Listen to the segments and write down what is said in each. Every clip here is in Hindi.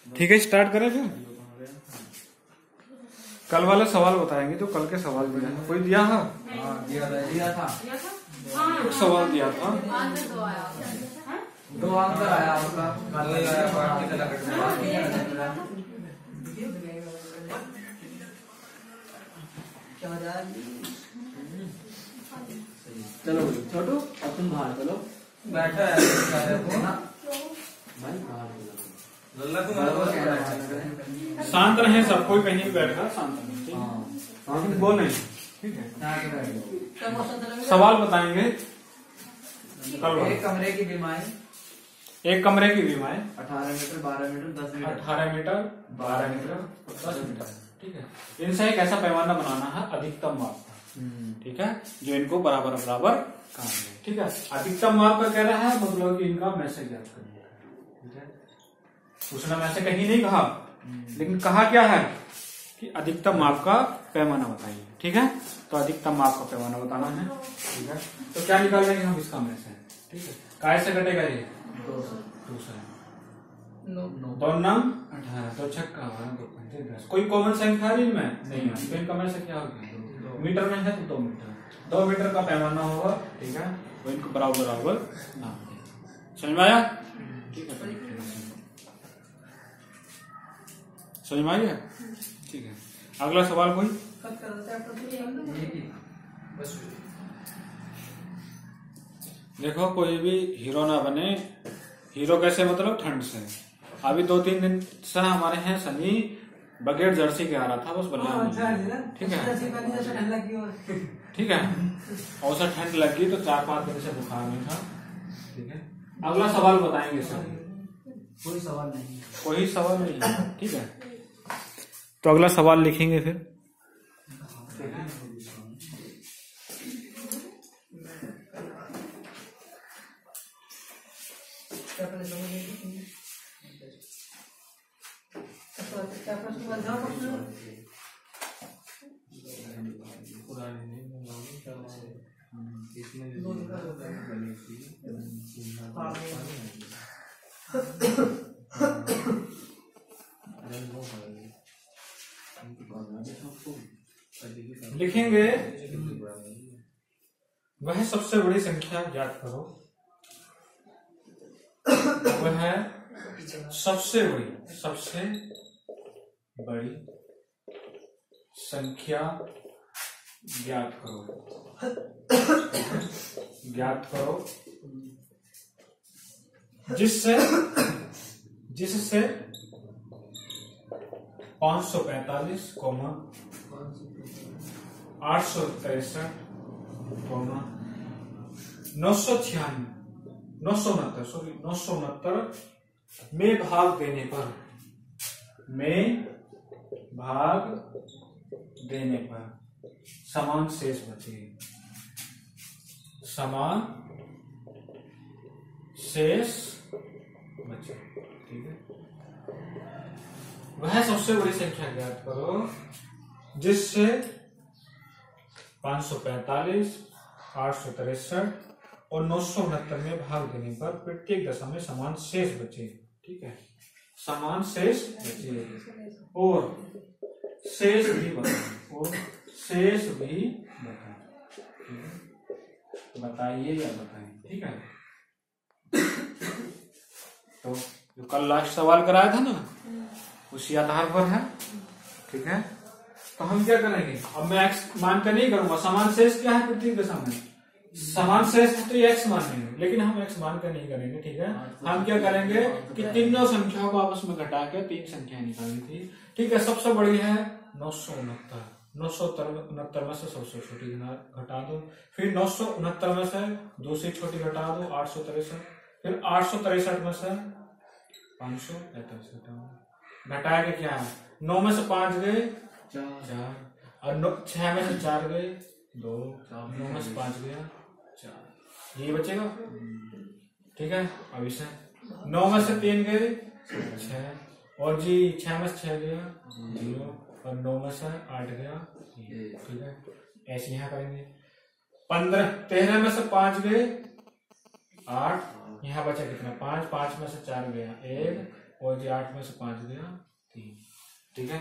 ठीक है, स्टार्ट करें फिर। कल वाले सवाल बताएंगे जो कल के सवाल दिया है। कोई दिया है? दिया था। एक सवाल दिया था, 2 आंसर आया आपका। चलो छोटू, अब तुम बाहर चलो। बैठा है शांत रहे सब, कोई कहीं भी बैठ कर शांत रहे, बोल नहीं। ठीक है, सवाल बताएंगे कल। एक कमरे की बीमारी, एक कमरे की बीमारी 18 metre, 12 metre, 10 metre. 18 metre, 12 metre, 10 metre. ठीक है, इनसे एक ऐसा पैमाना बनाना है अधिकतम माप का। ठीक है, जो इनको बराबर बराबर काम है। ठीक है, अधिकतम माप का कह रहा है, मतलब कि इनका मैसेज याद करने का। ठीक है, उसने मैसेज कहीं नहीं कहा, लेकिन कहा क्या है कि अधिकतम माप का पैमाना बताइए। ठीक है, तो अधिकतम माप का पैमाना बताना है। ठीक है, तो क्या निकाल लेंगे हम इसका मैसेज। ठीक है, काय से कटेगा ये? 2 से। 2 नंग 18, 2 छक्का 12, 2 पंजे 10। कोई कॉमन संख्या इनमें नहीं है, तो इनका मैसेज क्या होगा? मीटर में है तो 2 मीटर। 2 मीटर का पैमाना होगा। ठीक है, तो इनको बराबर बराबर नाम दें। समझ में आया? ठीक है, समझ में आ गया? ठीक है, अगला सवाल कोई? देखो, कोई भी हीरो ना बने। हीरो कैसे? मतलब ठंड से। अभी 2-3 दिन से हमारे यहाँ सनी बगैर जर्सी के आ रहा था, बस बल्ला। ठीक है, ठीक है, और उसे ठंड लगी तो 4-5 दिन से बुखार नहीं था। ठीक है, अगला सवाल बताएंगे सर। कोई सवाल नहीं, कोई सवाल नहीं है। ठीक है, तो अगला सवाल लिखेंगे फिर। लिखेंगे, वह सबसे बड़ी संख्या ज्ञात करो। वह सबसे बड़ी संख्या ज्ञात करो जिससे 545, 863, 969 में भाग देने पर समान शेष बचे। ठीक है, वह सबसे बड़ी संख्या ज्ञात करो जिससे 545, 863 और 969 में भाग देने पर प्रत्येक दशा में समान शेष बचे। ठीक है, समान शेष बचे और शेष भी बताएं। बताइए या बताएं। ठीक है, तो जो कल लास्ट सवाल कराया था ना, उसी आधार पर है। ठीक है, तो हम क्या करेंगे? अब मैं एक्स मान कर नहीं करूंगा। समान शेष क्या है प्रत्येक दशा में? समान शेष तो एक्स मानेंगे, लेकिन हम एक्स मान कर नहीं करेंगे। ठीक है, हम क्या करेंगे कि तीनों संख्याओं को आपस में घटा के 3 संख्याएं निकालनी थी। ठीक है, सबसे बड़ी है 969। 969 में से सबसे छोटी घटा दो, फिर 969 में से दूसरी छोटी घटा दो 863, फिर 863 में से 545 घटाया के क्या है? 9 में से 5 गए 4, और 6 में से 4 गए 2, 9 में से 5 गया 4, ये बचेगा। ठीक है, अब इसे 9 में से 3 गए 6, और जी 6 में से 6 गया 0, और 9 में से 8 गया 1। ठीक है, ऐसे यहाँ करेंगे। 13 में से 5 गए 8, यहाँ बचा कितना? 5 में से 4 गया 1, और जी 8 में से 5 गया 3। ठीक है,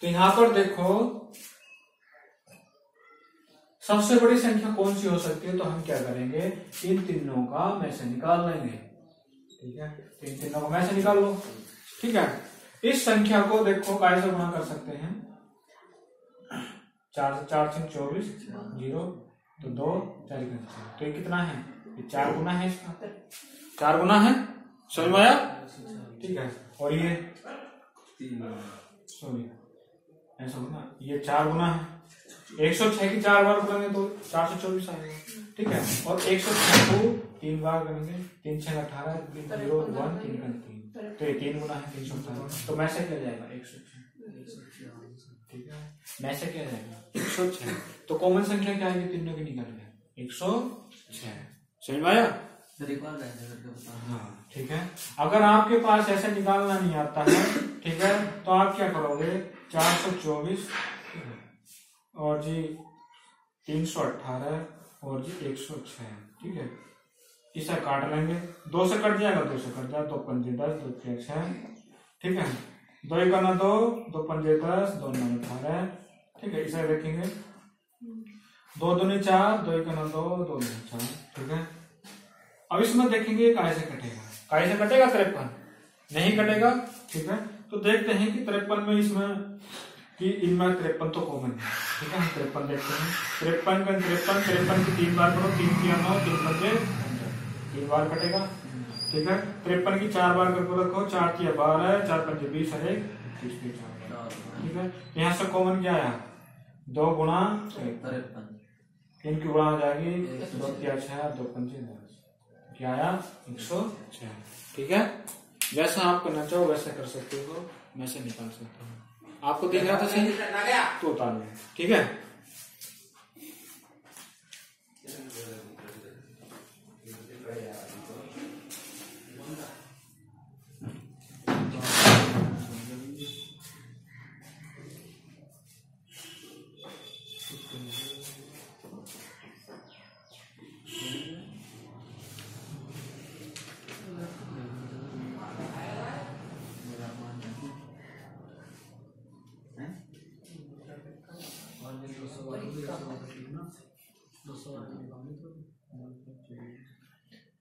तो यहां पर देखो सबसे बड़ी संख्या कौन सी हो सकती है, तो हम क्या करेंगे, इन तीनों का में से निकाल लेंगे। ठीक है, तो इन तीनों का में से निकाल लो। ठीक है, इस संख्या को देखो कैसे गुणा कर सकते हैं, 4 से 4 से 24 0 तो 2 4 तो ये कितना है, ये 4 गुना है, इसका 4 गुना है, समझ में आया। ठीक है, और ये सॉरी ऐसा होगा, ये 4 गुना है, 106 की 4 बार करेंगे तो 424 आएगा। ठीक है, और 106 को 3 बार करेंगे, 3 6 18 0 1 3 का 3, तो ये 3 गुना है 318, तो में से क्या जाएगा 106। ठीक है, में से क्या जाएगा 106, तो कॉमन संख्या क्या है, तीनों की निकल गया 106। समझ में आया। हाँ ठीक है, अगर आपके पास ऐसे निकालना नहीं आता है, ठीक है, तो आप क्या करोगे, 424 और जी 318 और जी 106। ठीक है, इसे काट लेंगे, 2 से कट जाएगा, 2 से कट जाएगा, 2 पंजे 10 2 6 6। ठीक है, 2 1 2 2 पंजे 10 2 9 18। ठीक है, इसे देखेंगे, 2 2 4 2 1 2 2 9 4। ठीक है, अब इसमें देखेंगे कैसे कटेगा, कैसे कटेगा 53 नहीं कटेगा। ठीक है, तो देखते हैं कि 53 में इसमें कि इनमें 53 तो कॉमन है। ठीक है, हम 53 देखते हैं, 53 का 53 की 3 बार करो, 3 किया 9 3 पंजे 3 बार कटेगा। ठीक है, 53 की 4 बार करके रखो, 4 किया 12 4 पंजे 20 है 30 के 4। ठीक है, यहाँ से कॉमन क्या आया, 2 गुणा 53, 3 की गुणा हो जाएगी 2 किया 6 2 पंजे 10, क्या आया 106। ठीक है, जैसा आप करना चाहो वैसे कर सकते हो, मैं से निकाल सकता हूँ। आपको दिख रहा था सही तो उतार लें। ठीक है,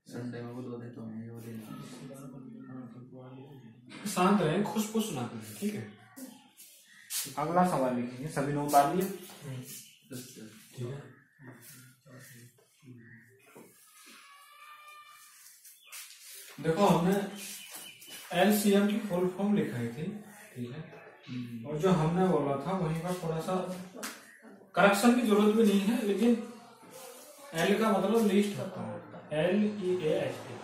संडे में वो 2 देता हूँ, वो देना शांत रहें, खुश ना करें। ठीक है, अगला सवाल लिखेंगे, सभी ने उतार लिया। ठीक है, देखो हमने LCM की फुल फॉर्म लिखाई थी। ठीक है, और जो हमने बोला था वहीं पर थोड़ा सा करेक्शन की जरूरत भी नहीं है, लेकिन L का मतलब लीस्ट होता है, LEAST।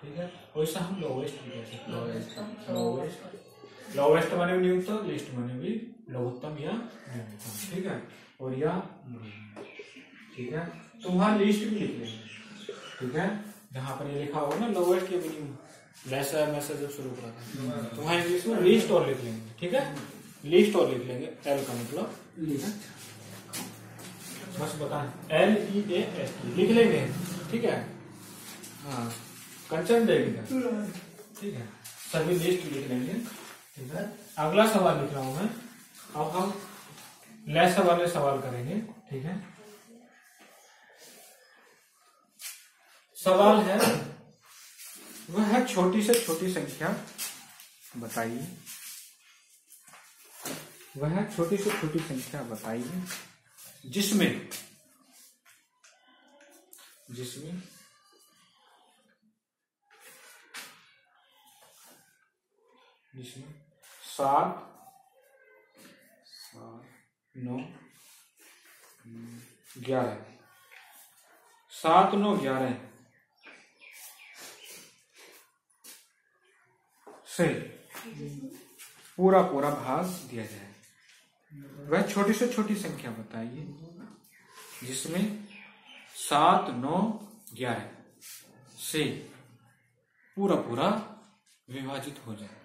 ठीक है, वैसा हम लोवेस्ट भी कह सकते हैं, लोवेस्ट माने भी न्यूनतम, लीस्ट माने भी लघुत्तम या न्यूनतम। ठीक है, और या ठीक है, तो वहां लिस्ट भी लिख लेंगे। ठीक है, जहां पर ये लिखा होगा ना लोवेस्ट या मिनिमम, लेसर मैसेज जब शुरू करा था, तो वहां इंग्लिश में लिस्ट और लिख लेंगे। ठीक है, लिस्ट और लिख लेंगे, L का मतलब लिस्ट, बस बताएं LEAST लिख लेंगे। ठीक है, हाँ कंचन देगी। ठीक है, सभी लिस्ट लिख लेंगे। ठीक है, अगला सवाल लिख रहा हूं मैं, अब हम लेस वाले सवाल करेंगे। ठीक है, सवाल है वह है छोटी से छोटी संख्या बताइए, वह छोटी से छोटी संख्या बताइए जिसमें 7 9 11 7 9 11 से पूरा भाग दिया जाए। वह छोटी से छोटी संख्या बताइए जिसमें 7 9 11 से पूरा विभाजित हो जाए,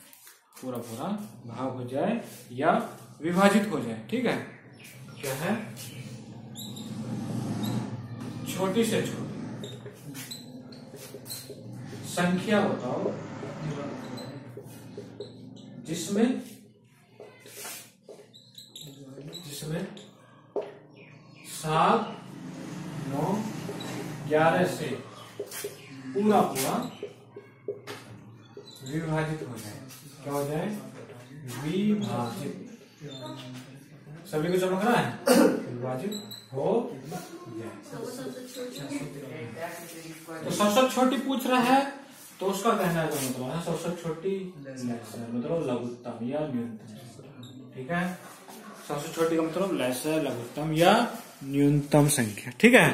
पूरा भाग हो जाए या विभाजित हो जाए। ठीक है, क्या है छोटी से छोटी संख्या बताओ जिसमें 7, 9, 11 से पूरा विभाजित हो जाए। क्या हो जाए? विभाजित। सभी को चमक रहा है? विभाजित हो जाए। तो सबसे छोटी पूछ रहा है तो उसका कहना का मतलब है सबसे छोटी मतलब लघुत्तम या न्यूनतम। ठीक है, सबसे छोटी का मतलब लेसर, लघुत्तम या न्यूनतम संख्या। ठीक है,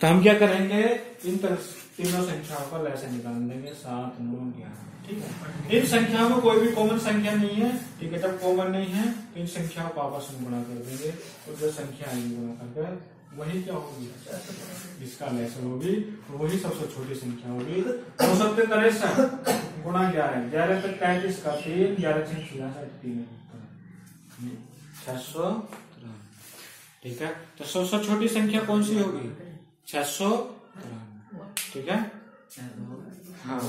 तो हम क्या करेंगे? इन तीनों संख्याओं का लेसर निकाल देंगे 7, 9, 11। ठीक है, इन संख्याओं में कोई भी कॉमन संख्या नहीं है। ठीक है, जब कॉमन नहीं है तो इन संख्याओं को आपस में गुणा कर देंगे और जो संख्या आएगी गुणा करके वही क्या होगी? जिसका लेसर होगी वही सबसे छोटी संख्या होगी। 263 गुणा 11, 11 तक 35 का 3, 11 6 66 3 693। ठीक है, तो सबसे छोटी संख्या कौन सी होगी? 693। ठीक है, हाँ।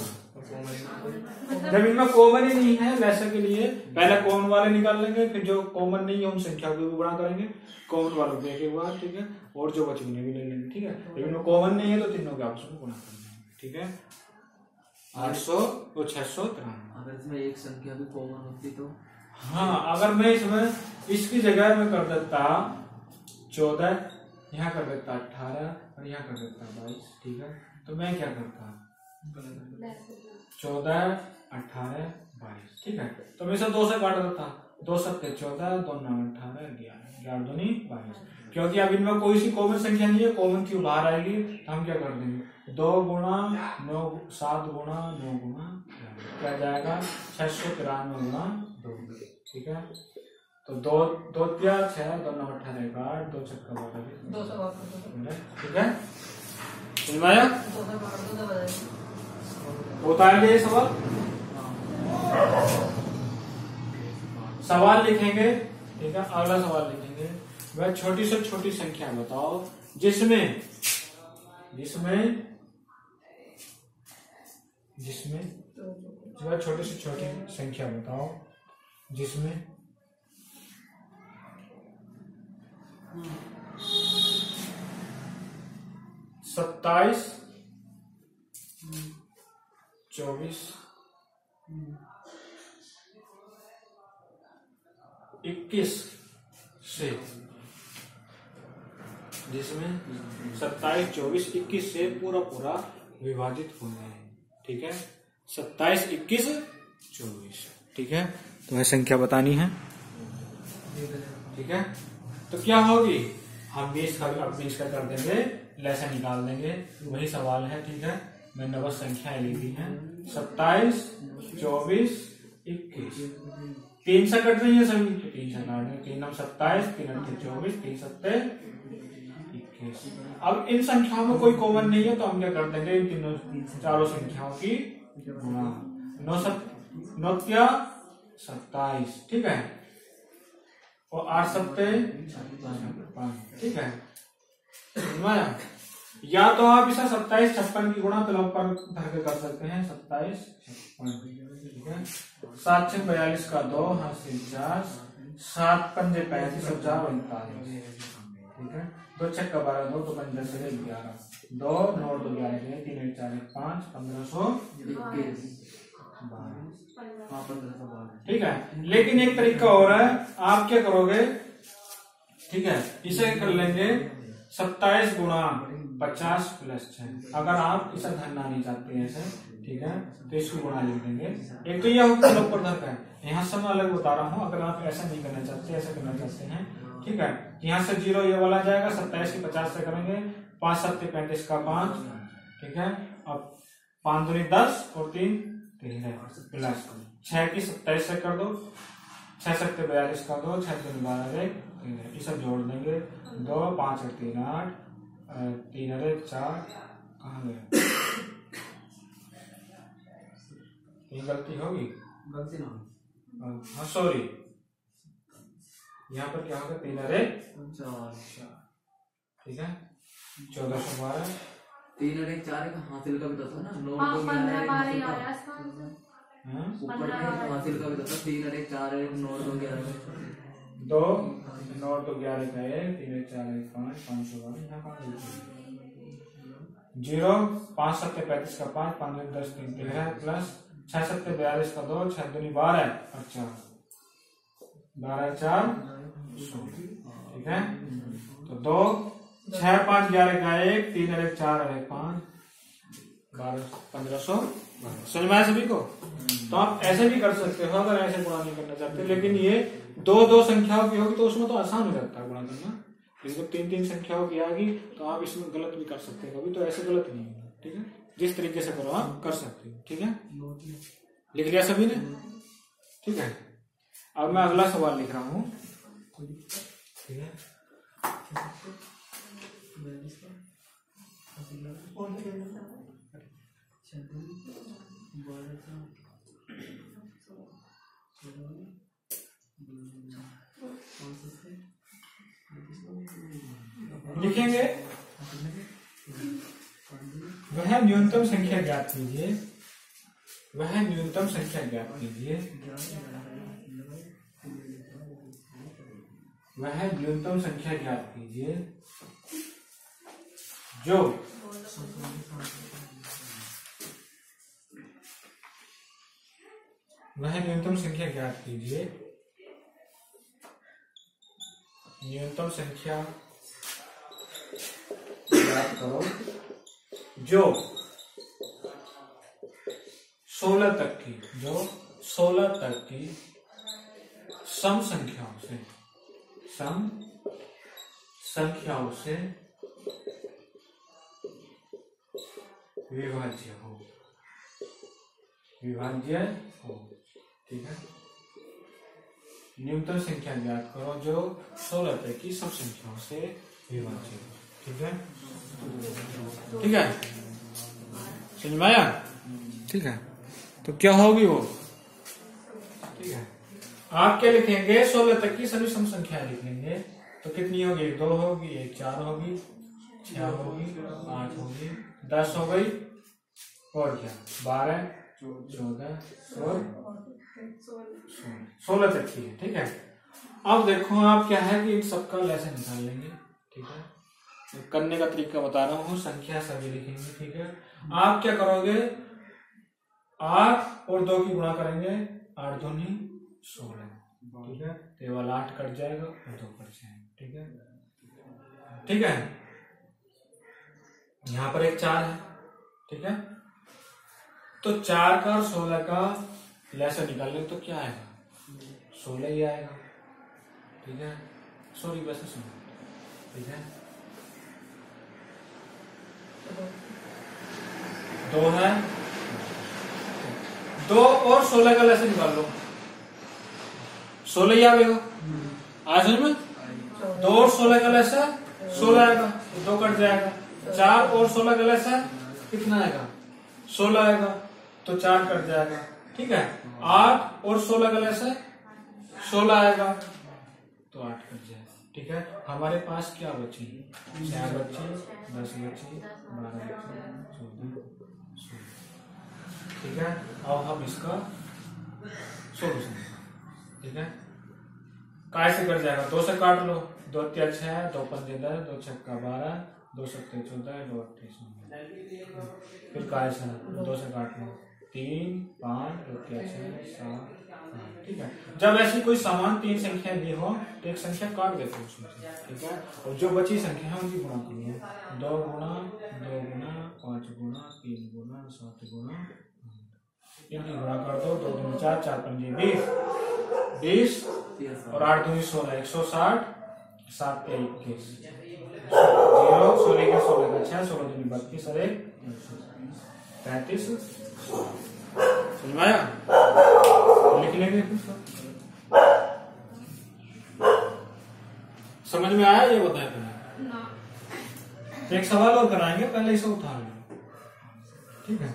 जब इनमें कॉमन ही नहीं है लेसर के लिए पहले कॉमन वाले निकाल लेंगे, फिर जो कॉमन नहीं है उन संख्या को भी गुणा करेंगे कॉमन वालों को एक बार। ठीक है, और जो बचेंगे भी ले लेंगे। ठीक है, लेकिन कॉमन नहीं है तो तीनों के आपस में गुणा कर देंगे। ठीक है, 800 और 693। अगर इसमें एक संख्या भी कॉमन होती तो? हाँ, अगर मैं इसमें इसकी जगह में कर देता 14, यहाँ कर देता 18 और यहाँ कर देता 22। ठीक है, तो मैं क्या करता? 14, 18, 22। ठीक है, तो मैं इसे 2 से काट देता। 2 7 14, 2 9 18, 11 11 2 22। क्योंकि अब इनमें कोई सी कॉमन संख्या नहीं है, कॉमन क्यों बाहर आएगी तो हम क्या कर देंगे? 2 गुणा 9, 7 गुणा 9 गुणा क्या जाएगा? 693 गुणा 2। ठीक है, तो 2 2 6 2 9 18 8 2 6 12। ठीक है, सुनवाया होता है ये सवाल। सवाल लिखेंगे। ठीक है, अगला सवाल लिखेंगे। वह छोटी से छोटी संख्या बताओ जिसमें वह छोटी से छोटी संख्या बताओ जिसमें 27, 24, 21 से जिसमें 27, 24, 21 से पूरा विभाजित हो जाए। ठीक है, 27, 21, 24। ठीक है, तो वह संख्या बतानी है। ठीक है, तो क्या होगी? हम 20 का कर देंगे, लेसर निकाल देंगे। वही सवाल है। ठीक है, मैंने बस संख्याएं लिखी हैं 27, 24, 21। 3 से कट रही है सभी, तो 3 से काट देंगे। 3 9 27, 3 8 24, 3 7 21। अब इन संख्याओं में कोई कॉमन नहीं है तो हम क्या कर देंगे? इन चारों संख्याओं की गुणा। 9 9 27। ठीक है, और 8 7 5। ठीक है, या तो आप इसे 27 56 की गुणा तलब पर धर के कर सकते हैं। 27 56। ठीक है, 7 6 42 का 2, हाँ 4, 7 5 35 और 4 39। ठीक है, 2 6 का 12, 2 तो 5 10 11, 2 9 2 11 3 1 4 1 5 1521। ठीक है, लेकिन एक तरीका और है। आप क्या करोगे? ठीक है, इसे कर लेंगे 27 गुणा 50 प्लस 6। अगर आप इसे धरना नहीं चाहते हैं ऐसे, ठीक है, तो इसको गुणा लिख देंगे। एक तो यह होगा ऊपर धर का है, यहाँ से मैं अलग बता रहा हूँ। अगर आप ऐसा नहीं करना चाहते, ऐसा करना चाहते हैं, ठीक है, यहाँ से 0 ये वाला जाएगा। 27 की 50 से करेंगे। 5 7 35 का 5। ठीक है, अब 5 दूनी 10 और 3 13 प्लस 6 की 27 से कर दो। 6 7 42 का 2, 6 3 12 ये सब जोड़ देंगे। 2 5 3 8 3 4 कहाँ गए? ये गलती होगी? गलती ना, हाँ सॉरी, यहाँ पर क्या होगा? 3 4। ठीक है, 1412। 3 4 का हासिल का भी तो था ना। 9 15 12 आया। ऊपर में हासिल का भी था 3 और 1 4 1 9 2 11 2 9 तो 11 का 1 3 1 4 1 5 5 0 5 7 35 का 5 5 10 3 13 प्लस 6 7 42 का 2 6 2 12 अच्छा 12 4 ठीक है। तो 2 6 5 11 का 1 3 और 1 4 और 1 5 12 1500 समझ में आया सभी को। तो आप ऐसे भी कर सकते हो अगर ऐसे गुणा नहीं करना चाहते, लेकिन ये दो संख्याओं की होगी तो उसमें तो आसान हो जाता है गुणा करना, लेकिन जब 3 संख्याओं की आएगी तो आप इसमें गलत भी कर सकते हो कभी, तो ऐसे गलत नहीं होगा। ठीक है, जिस तरीके से करो आप कर सकते हो। ठीक है, लिख लिया सभी ने? ठीक है, अब मैं अगला सवाल लिख रहा हूं। ठीक है, लिखेंगे वह न्यूनतम संख्या ज्ञात कीजिए, वह न्यूनतम संख्या ज्ञात कीजिए, वह न्यूनतम संख्या ज्ञात कीजिए जो वह न्यूनतम संख्या ज्ञात कीजिए, न्यूनतम संख्या ज्ञात करो जो 16 तक की, जो 16 तक की सम संख्याओं से विभाज्य हो, ठीक है। न्यूनतम संख्या ज्ञात करो जो 16 तक की सब संख्याओं से विभाज्य हो। ठीक है, ठीक है, समझ में आया? ठीक है, तो क्या होगी वो? ठीक है, आप क्या लिखेंगे? 16 तक की सभी सम संख्याएं लिख लेंगे। तो कितनी होगी? 1 2 होगी, 1 4 होगी, 6 होगी, 8 होगी, 10 हो गई, और क्या 12 14 और 16 तक की है। ठीक है, अब देखो आप क्या है कि इन सबका लेसन निकाल लेंगे। ठीक है, करने का तरीका बता रहा हूं, संख्या सभी लिखेंगे। ठीक है, आप क्या करोगे? 8 और 2 की गुणा करेंगे, 8 2 16। ठीक है, केवल 8 कट जाएगा और 2 कट जाएगा। ठीक है, ठीक है, यहां पर एक 4 है। ठीक है, तो 4 का और 16 का लेसन निकालेंगे तो क्या आएगा? 16 ही आएगा। ठीक है, सॉरी वैसे सुनो। ठीक है, 2 है, 2 और 16 का लेसन निकाल लो, 16 ही आएगा। आज में 2 और 16 का लेसन 16 आएगा, 2 कट जाएगा। 4 और 16 का लेसन कितना आएगा? 16 आएगा, तो 4 कट जाएगा। ठीक है, 8 और 16 का लेसन 16 आएगा, तो 8 कट जाएगा। ठीक है, हमारे पास क्या बची? 4 बच्चे, 10 बच्चे, 12 बच्चे, 14 16। ठीक है, अब हम इसका सोल्यूशन। ठीक है, काय से कट जाएगा? 2 से काट लो, 2 3 6, 2 5 10, 2 6 12, 2 7 14, 2 8 19। फिर काय से 2 से काट लो, 3 5 2 3 6 7 8। ठीक है, जब ऐसी कोई समान 3 संख्या दी हो तो एक संख्या काट देते उसमें से। ठीक है, और जो बची संख्या है उनकी गुणा करो, 2 गुना 2 गुना 5 गुना 3 गुना 7 गुना, इनकी गुणा कर दो। 2 2 4 4 5 20 और 8 2 16, 160, 7 3 21, 0 16 के 16 का 6, 16 2 32 और 1 33। समझ में आया? लिख लेंगे। समझ में आया? ये बताया पहले। एक सवाल और कराएंगे, पहले इसे उठा लो। ठीक है,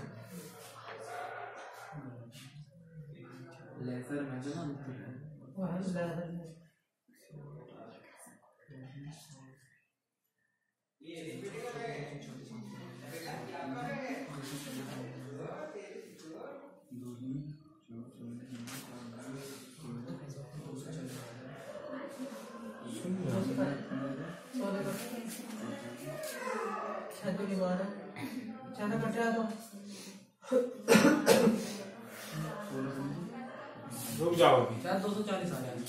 रुक जाओ अभी। 240 आ जाएगा।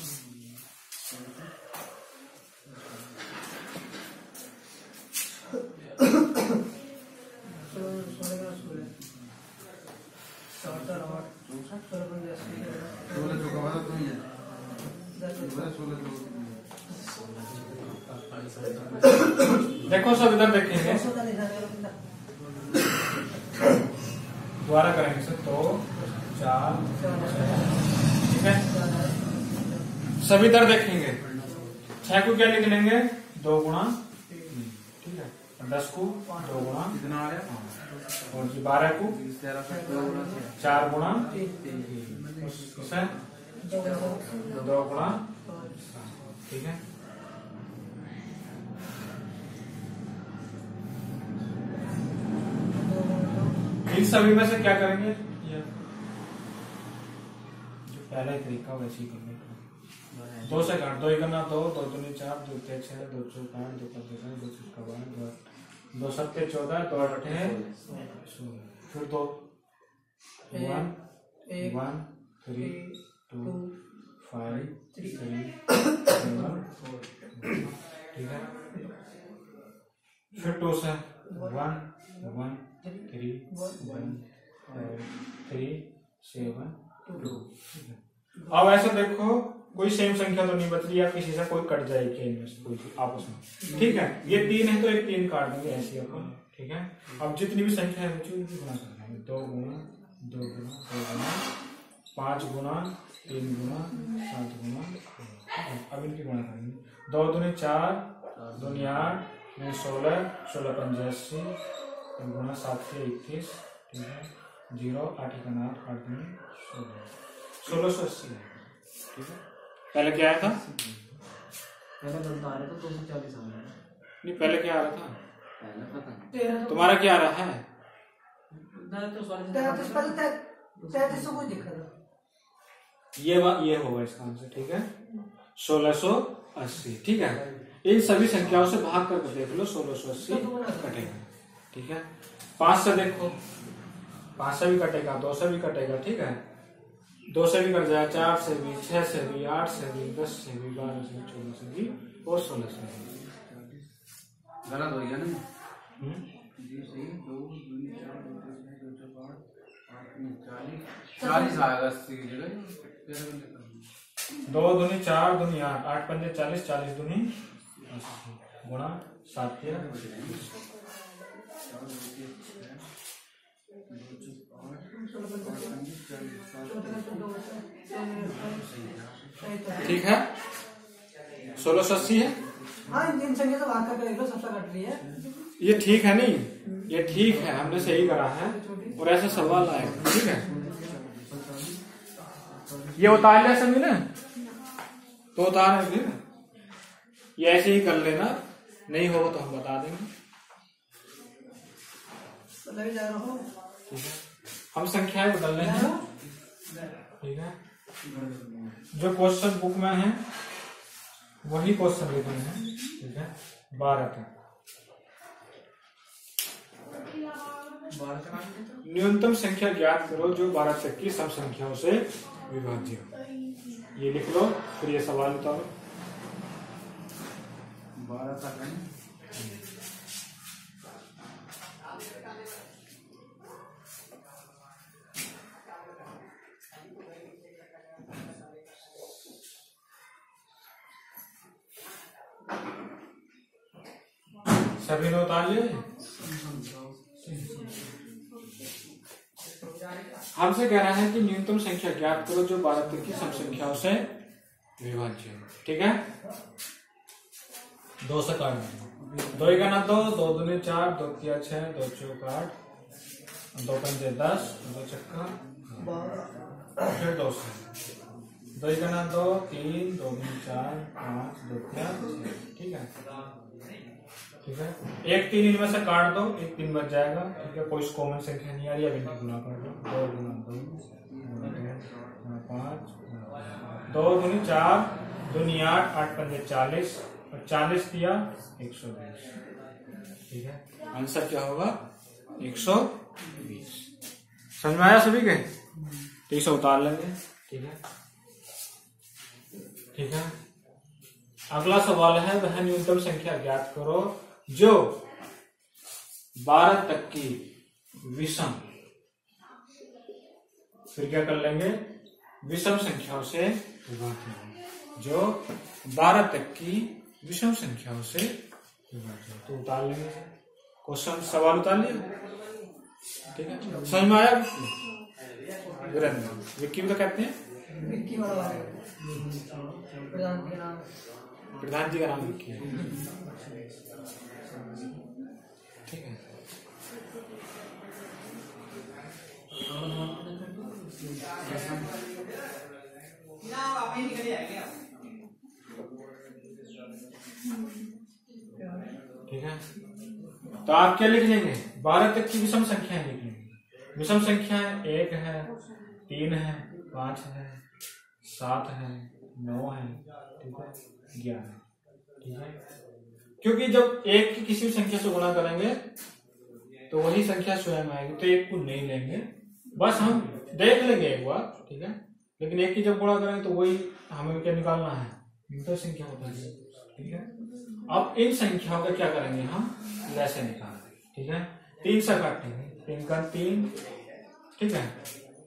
देखो सब इधर देखेंगे, दोबारा करेंगे सर। 2 4 ठीक है, सभी इधर देखेंगे। 6 को क्या लिख लेंगे? 2 गुणा 3, ठीक है। 10 को 2 गुणा कितना आ रहा है? और 12 को 4 गुणा 2 गुणा, ठीक है। इन सभी में से क्या करेंगे? ये जो पहला तरीका वैसे ही करने का। 2 से काट, 2 करना 2, 2 दूनी 4, 2 6, 2 4 5, 2 5 2 6 12, 2 7 14, 2 8 16, फिर 2 1 1 3 2 5 3 7 ठीक है। फिर 2 से 1 1 3 1 3 7 2। अब ऐसा देखो, कोई सेम संख्या तो नहीं बच रही, या किसी से कोई कट जाएगी इनमें से कोई आपस में, ठीक है। ये 3 है तो एक 3 काट देंगे ऐसे अपन, ठीक है। अब जितनी भी संख्या है बच्चों उनकी गुणा कर लेंगे। 2 गुणा 2 गुणा 2 गुणा 5 गुणा 3 गुणा 7 गुणा, अब इनकी गुणा करेंगे। 2 दूनी 4, 2 8 16, 16 5 80 गुणा 7 के 21, ठीक है। 0 8 का 8 8 दूनी 16, 1680, ठीक है। पहले क्या आया था? पहले 10 आ रहे तो 240 आ रहा है। नहीं, पहले क्या आ रहा था? पहले पता नहीं। तुम्हारा क्या आ रहा है? 33 को दिखा था। ये होगा इसका आंसर, ठीक है। 1680, ठीक है। इन सभी संख्याओं से भाग करके देख लो, 1680 कटेगा, ठीक है। 5 से देखो, 5 से भी कटेगा, 2 से भी कटेगा, ठीक है। 2 से भी कट जाएगा, 4 से भी, 6 से भी, 8 से भी, 10 से भी, 12 से भी, 14 से भी और 16 से भी। गलत हो गया ना? 40 आएगा 80 की जगह। 2 दूनी 4, दूनी 8, 8 पंजे 40, 40 दूनी 80 गुणा 7 के। ठीक है, 1680 है। हाँ, इन संख्या से भाग करके देख लो, सबसे कट रही है। ये ठीक है, नहीं ये ठीक है, हमने सही करा है और ऐसा सवाल आए, ठीक है। ये उतार लिया सभी ने, तो उतार देंगे। ये ऐसे ही कर लेना, नहीं होगा तो हम बता देंगे, ठीक है। हम संख्याएं बदल लेंगे, ठीक है। जो क्वेश्चन बुक में है वही क्वेश्चन लिखने हैं, ठीक है। 12 तक न्यूनतम संख्या ज्ञात करो जो 12 तक की सम संख्याओं से विभाज्य हो। ये लिख लो, फिर ये सवाल उतारो। 12 तक है। सभी ने उतार लिए। हमसे कह रहा है कि न्यूनतम संख्या ज्ञात करो जो 12 तक की सम संख्याओं से विभाज्य है, ठीक है। 2 से काट देंगे, 2 ही करना 2, 2 दूनी 4, 2 तिया 6, 2 चौक 8, 2 पंजे 10, 2 चक्का, फिर 2 से 2 ही करना 2, 3, 2 दूनी 4, 5, 2 तिया 6, ठीक है, ठीक है। एक 3 इनमें से काट दो, एक 3 बच जाएगा, ठीक है। कोई कॉमन संख्या नहीं आ रही, अब इनकी गुणा कर दो। 2 गुना 2 5, 2 दूनी 4, दूनी 8, 8 पंजे 40 और 40 दिया 120, ठीक है। आंसर क्या होगा? 120। समझ में आया सभी के? तो इसे उतार लेंगे, ठीक है। ठीक है। अगला सवाल है वह न्यूनतम संख्या ज्ञात करो जो 12 तक की विषम, फिर क्या कर लेंगे, विषम संख्याओं से विभाज्य हो, जो 12 तक की विषम संख्याओं से विभाज्य हो। तो उतार लेंगे क्वेश्चन, सवाल उतार लिया, ठीक है। समझ में आया? वीरेंद्र विक्की भी तो कहते हैं, प्रधान जी का नाम विक्की है, ठीक है। ठीक है, तो आप क्या लिख लेंगे, 12 तक की विषम संख्याएं लिख लेंगे। विषम संख्याएं 1 है, 3 है, 5 है, 7 है, 9 है, ठीक है, 11 है, ठीक है। क्योंकि जब एक की किसी भी संख्या से गुणा करेंगे तो वही संख्या स्वयं आएगी, तो एक को नहीं लेंगे, बस हम देख लेंगे एक बार, ठीक है। लेकिन एक की जब गुणा करेंगे तो वही हमें क्या निकालना है, न्यूनतम संख्या होता है, ठीक है। अब इन संख्याओं का क्या करेंगे, हम लैसे निकालेंगे, ठीक है। 3 से काटेंगे, 3 का 3, ठीक है।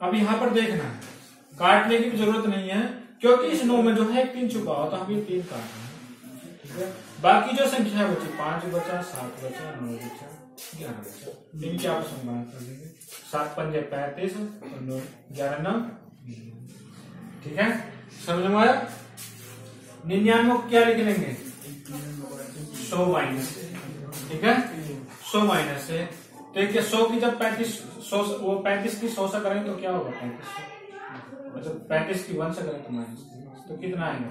अब यहाँ पर देखना है, काटने की भी जरूरत नहीं है क्योंकि इस 9 में जो है 3 चुका हो, तो हम ये 3 काट देंगे, ठीक है। बाकी जो संख्या बची, 5 बचा, 7 बचा, 9 बचा, 11 बचा, 3 की आपस में बात कर देंगे, 7 पंजे 35 और 9 11 9, ठीक है। समझ में आया? 99 को क्या लिख लेंगे, 100 माइनस, ठीक है, 100 माइनस है, तो क्या 100 की जब 35 की 100 से करेंगे तो क्या होगा, 3500, मतलब 35 की 1 से करें तो माइनस, तो कितना आएगा,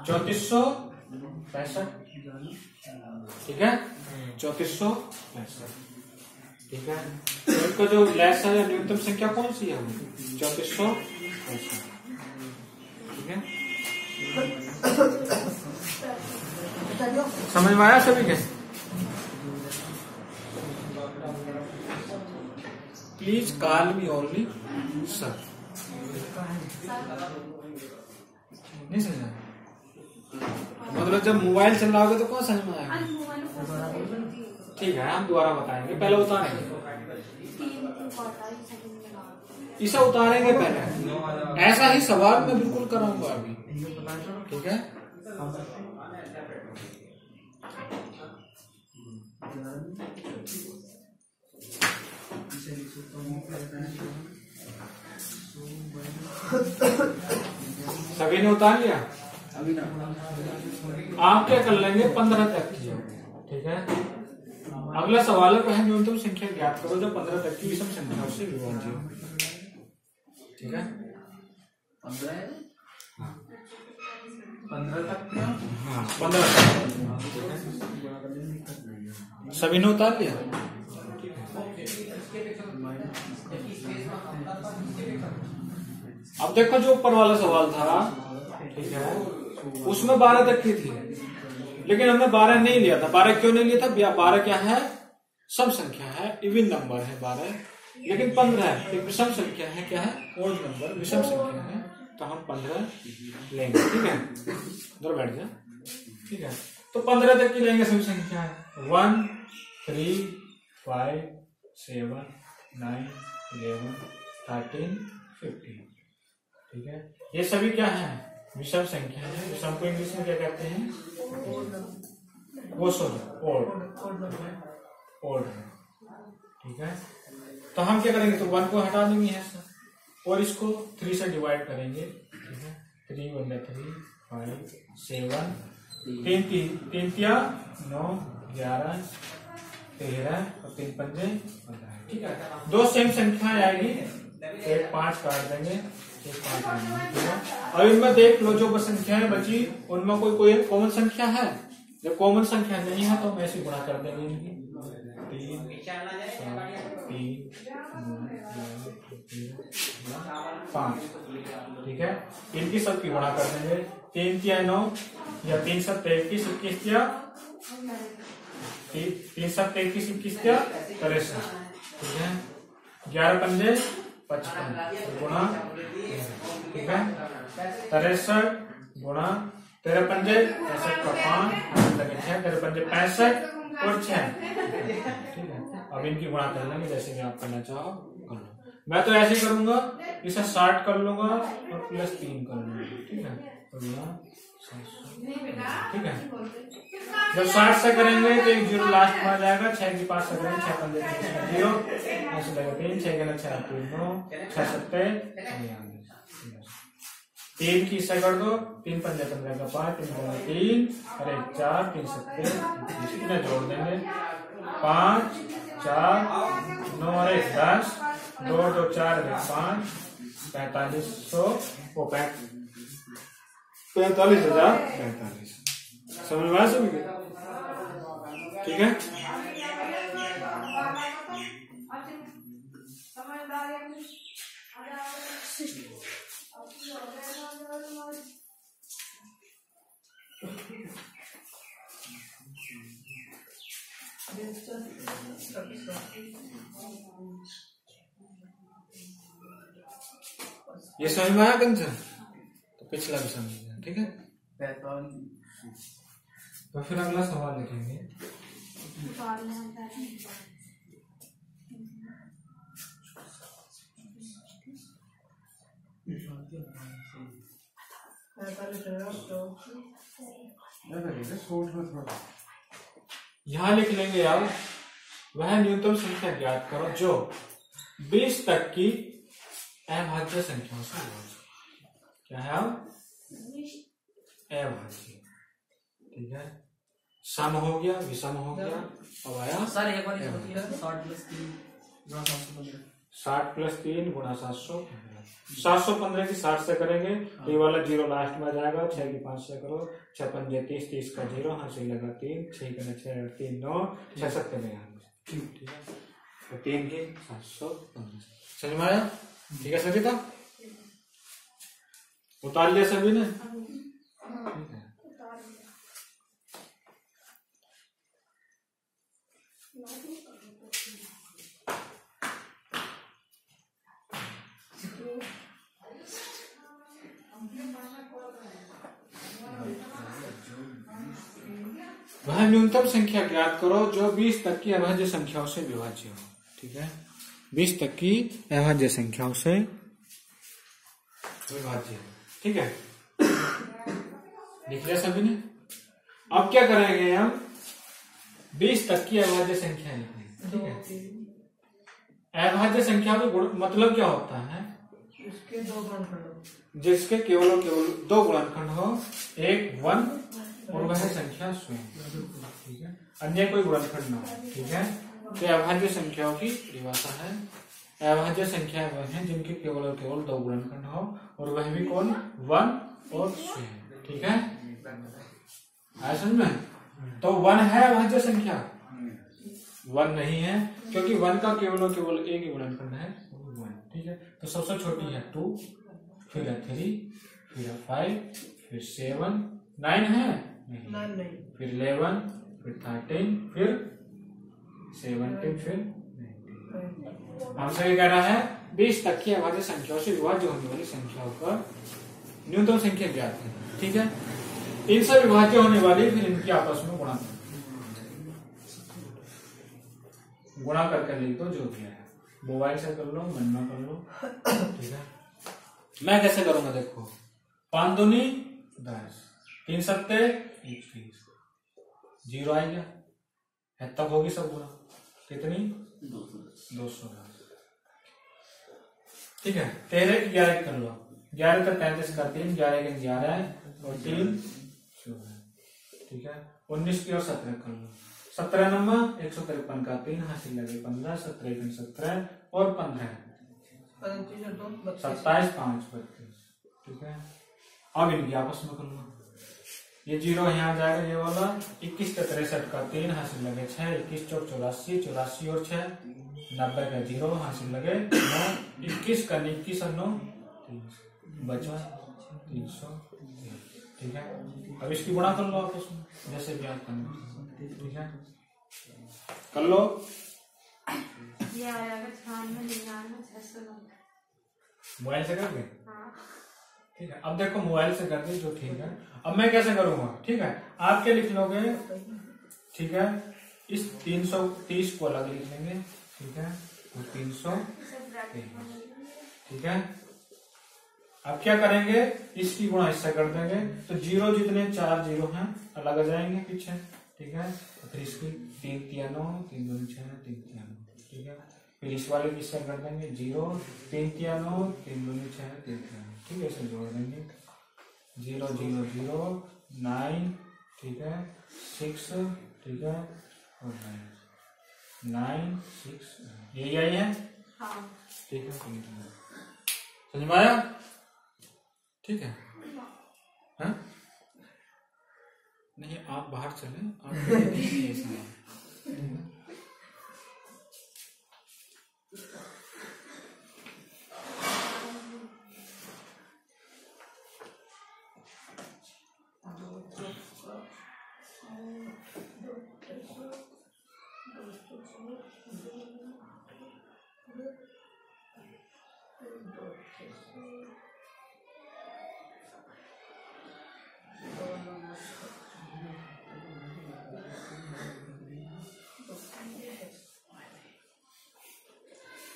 3465, ठीक है, 3465, ठीक है। तो इनका जो लेस है न्यूनतम संख्या कौन सी है, 3465, ठीक है। समझ में आया सभी के? Please call me only sir. नहीं समझा? मतलब जब मोबाइल चल रहा होगा तो कौन समझ में आएगा? ठीक है, हम दोबारा बताएंगे, पहले उतारेंगे, इसे उतारेंगे पहले, ऐसा ही सवाल मैं बिल्कुल कराऊंगा अभी, ठीक है। सभी ने उतार लिया? अभी ना आप क्या कर लेंगे, 15 तक की, ठीक है। अगला सवाल है वह न्यूनतम संख्या ज्ञात करो जो 15 तक की विषम संख्याओं से विभाज्य हो, ठीक है। 15 तक, हाँ 15 तक, सभी ने उतार लिया? अब देखो जो ऊपर वाला सवाल था, ठीक है, उसमें 12 तक की थी, लेकिन हमने 12 नहीं लिया था। 12 क्यों नहीं लिया था? 12 क्या है, सम संख्या है, इवन नंबर है 12, लेकिन 15 है एक विषम संख्या है, क्या है, ओड नंबर, विषम संख्या है, तो हम 15 लेंगे, ठीक है। उधर बैठ जा, ठीक है। तो 15 तक की लेंगे सभी संख्या है, 1 3 5 7 9 11 13 15, ठीक है। ये सभी क्या है, विषम संख्या है। विषम को इंग्लिश में क्या कहते हैं, वो ओड, ठीक है। तो हम क्या करेंगे, तो 1 को हटा देंगे यहाँ से और इसको 3 से डिवाइड करेंगे, ठीक है। 3 1 3 5 7 3 3 9 11 13 और 3 पंजे 15, ठीक है। 2 सेम संख्याएं आएगी, एक 5 काट देंगे, एक 5 आएंगे, ठीक है। और इनमें देख लो जो संख्याएं बची उनमें कोई एक कॉमन संख्या है, जब कॉमन संख्या नहीं है तो हम ऐसे गुणा कर देंगे इनकी, 5, ठीक है। इनकी सबकी गुणा कर देंगे, 3 तिया 9 या 3 7 21 21 तिया 3 7 21 21 तिया 63, ठीक है। 11 पंजे 55 गुणा, ठीक है। 63 गुणा 13 पंजे 65 का 5 हासिल लगे 6, 13 पंजे 65 और 6। ठीक है, अब इनकी गुणा कर लेंगे जैसे कि आप करना चाहो कर लो। मैं तो ऐसे करूंगा, इसे 60 कर लूंगा और प्लस 3 कर लूंगा। ठीक है, तो यहाँ 700। ठीक है, जब 60 से करेंगे तो एक जीरो लास्ट में आ जाएगा। 6 की 5 से करेंगे 6 पंजे 0 ऐसे लगेगा 3, 6 के 6 3 9 6 7 3 की इससे कर दो, 3 पंजे 15 का 5 3 पंजे 3 और 1 4 3 7 इतने जोड़ देंगे 5 4 9 और 1 10 2 2 4 5 4500 वो 45,045। समझ में आया सभी को? ठीक है, ये समझ में आया कंचन? तो पिछला भी समझ गया। ठीक है, तो फिर अगला सवाल लिखेंगे। यहाँ लिख लेंगे यार, वह न्यूनतम संख्या ज्ञात करो जो 20 तक की अभाज्य संख्याओं से विभाज्य। क्या है अभाज्य? ठीक है, सम हो गया, विषम हो गया, अब आया सर एक बार 60 प्लस 3 गुणा 715। 715 की 60 से करेंगे तो ये वाला जीरो लास्ट में आ जाएगा। 6 की 5 से करो, 6 पंजे 30 30 का 0 हासिल लगा 3 6 के 6 3 9 6 7 में। ठीक है, तो 3 की 715 समझ में आया? ठीक है सभी का उतार लिया सभी ने? ठीक है, वह न्यूनतम संख्या ज्ञात करो जो 20 तक की अभाज्य संख्याओं से विभाज्य हो। ठीक है, 20 तक की अभाज्य संख्याओं से विभाज्य। ठीक है, लिख लिया सभी ने? अब क्या करेंगे हम? 20 तक की अभाज्य संख्या लिखेंगे। ठीक है, अभाज्य संख्या का मतलब क्या होता है? इसके दो गुणनखंड जिसके केवल और केवल दो गुणनखंड हो, एक 1 और वह संख्या स्वयं। ठीक है, अन्य कोई गुणनखंड ना हो। ठीक है, तो अभाज्य संख्याओं की परिभाषा है, अभाज्य संख्या वह है जिनके केवल और केवल दो गुणनखंड हो और वह भी कौन? 1 और स्वयं। ठीक है, आया समझ में? तो 1 है अभाज्य संख्या? 1 नहीं है, क्योंकि 1 का केवल और केवल एक ही गुणनखंड है 1। ठीक है, तो सबसे छोटी है 2, फिर है 3, फिर है 5, फिर 7 9 है नहीं, फिर 11, फिर 13, फिर 17, फिर 19। हमसे ये कह रहा है 20 तक की अभाज्य संख्याओं से विभाज्य होने वाली संख्याओं का न्यूनतम संख्या ज्ञात है। ठीक है, इनसे विभाज्य होने वाली फिर इनकी आपस में गुणा करके लिख दो जो भी है। मोबाइल से कर लो, मन में कर लो। ठीक है, मैं कैसे करूंगा देखो, 5 दूनी 10, 3 सत्ते 21, 0 आ गया है, तब होगी सब गुणा कितनी? 210। ठीक है, 13 की 11 कर लो, 11 का 33 का 3, 11 के 11 और 3 16। ठीक है, 19 की और 17 कर लो, 17 नंबर 153 का 3 हासिल लगे 15, 17 17 और 15 27 5 32। ठीक है, अब इनकी आपस में कर लो, ये 0 यहाँ आ जाएगा, ये वाला 21 का 63 का 3 हासिल लगे 6, 21 चौक 84, 84 और 6 90 का 0 हासिल लगे 9, 21 का 21 और 9 बचा 300। ठीक है, अब इसकी गुणा कर लो आपस में जैसे भी आप करना। ठीक है, कर लो। ये आएगा 96 99 600। मोबाइल से कर दे? ठीक है। अब देखो मोबाइल से कर दी जो ठीक है। अब मैं कैसे करूंगा, ठीक है, आप क्या लिख लोगे, ठीक है, इस 330 को अलग लिख लेंगे, ठीक है, तो 300, ठीक है। अब क्या करेंगे, इसकी गुणा इससे कर देंगे, तो जीरो जितने 4 जीरो हैं अलग आ जाएंगे पीछे, ठीक है। तो फिर इसकी 3 3 9 3 2 6 3 3 9, ठीक है। फिर इस वाले की इससे कर देंगे 0 3 3 9 3 2 6 3 3, ठीक है। इसे जोड़ देंगे 0 0 0 9, ठीक है, 6, ठीक है, और 9 6, यही आई है, ठीक है। समझ में आया, ठीक है। हाँ? नहीं आप बाहर चले, आप नहीं इसमें,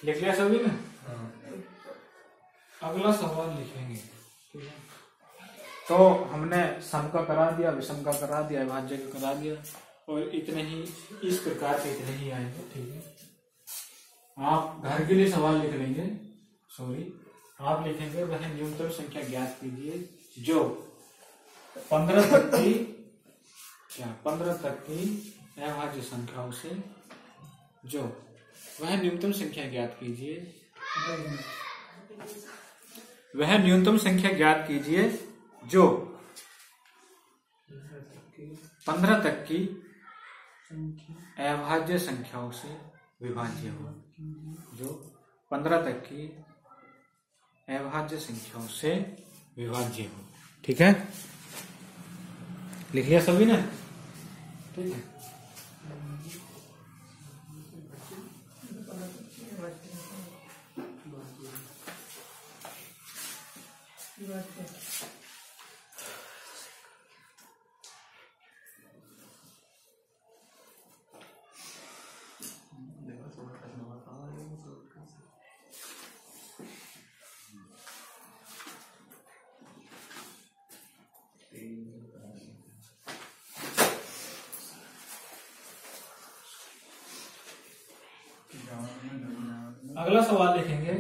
लिख लिया सभी ने। अगला सवाल लिखेंगे, ठीक है। तो हमने सम का करा दिया, विषम का करा दिया, भाज्य का करा दिया, और इतने ही इस प्रकार के इतने ही आएंगे, ठीक है। आप घर के लिए सवाल लिख लेंगे, सॉरी आप लिखेंगे वह न्यूनतम संख्या ज्ञात कीजिए जो 15 तक की, क्या 15 तक की अभाज्य संख्याओं से, जो वह न्यूनतम संख्या ज्ञात कीजिए, वह न्यूनतम संख्या ज्ञात कीजिए जो 15 तक की अभाज्य संख्याओं से विभाज्य हो, जो 15 तक की अभाज्य संख्याओं से विभाज्य हो, ठीक है। लिख लिया सभी ने, ठीक है। अगला सवाल लिखेंगे,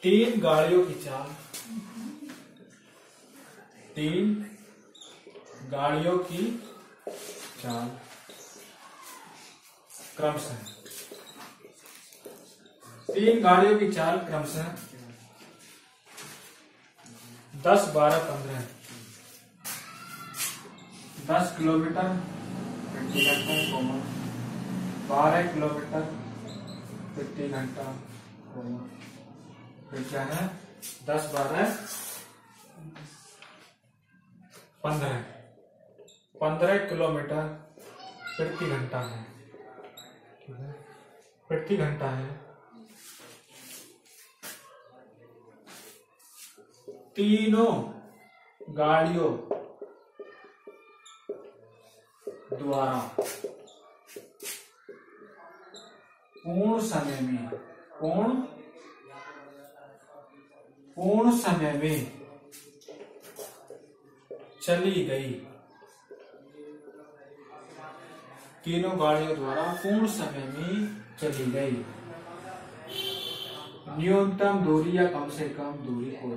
तीन गाड़ियों की चाल, तीन गाड़ियों की चाल क्रमशः, तीन गाड़ियों की चाल क्रमशः 10 12 15 10 किलोमीटर प्रति घंटा, 12 किलोमीटर प्रति घंटा, फिर क्या है 10 12 15 15 किलोमीटर प्रति घंटा है, ठीक है, प्रति घंटा है। तीनों गाड़ियों द्वारा पूर्ण समय में चली गई, तीनों गाड़ियों द्वारा पूर्ण समय में चली गई न्यूनतम दूरी या कम से कम दूरी को,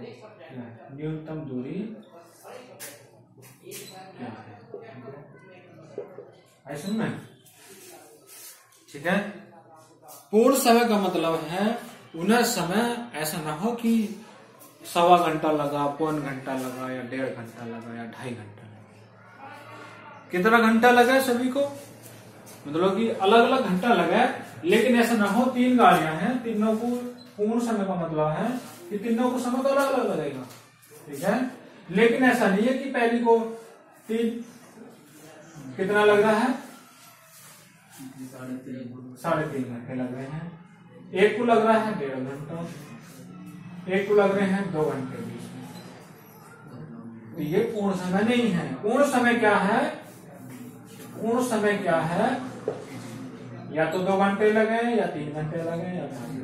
न्यूनतम दूरी क्या है, ऐसा ना, ठीक है। पूर्ण समय का मतलब है उन्हें समय ऐसा ना हो कि 1.25 घंटा लगा, 1.25 घंटा लगा, या 1.5 घंटा लगा, या 2.5 घंटा लगा। कितना घंटा लगा सभी को, मतलब कि अलग अलग घंटा लगा, लेकिन ऐसा ना हो तीन गाड़ियां हैं, तीनों को पूर्ण समय का मतलब है कि तीनों को समय तो अलग अलग लगेगा, ठीक है। लेकिन ऐसा नहीं है कि पहली को तीन कितना लग रहा है 3.5 घंटे लग रहे हैं। एक को लग रहा है 1.5 घंटा, एक को लग रहे हैं 2 घंटे 20 मिनट। तो ये पूर्ण समय नहीं है। पूर्ण समय क्या है? पूर्ण समय क्या है? या तो 2 घंटे लगे या 3 घंटे लगे या 5 घंटे।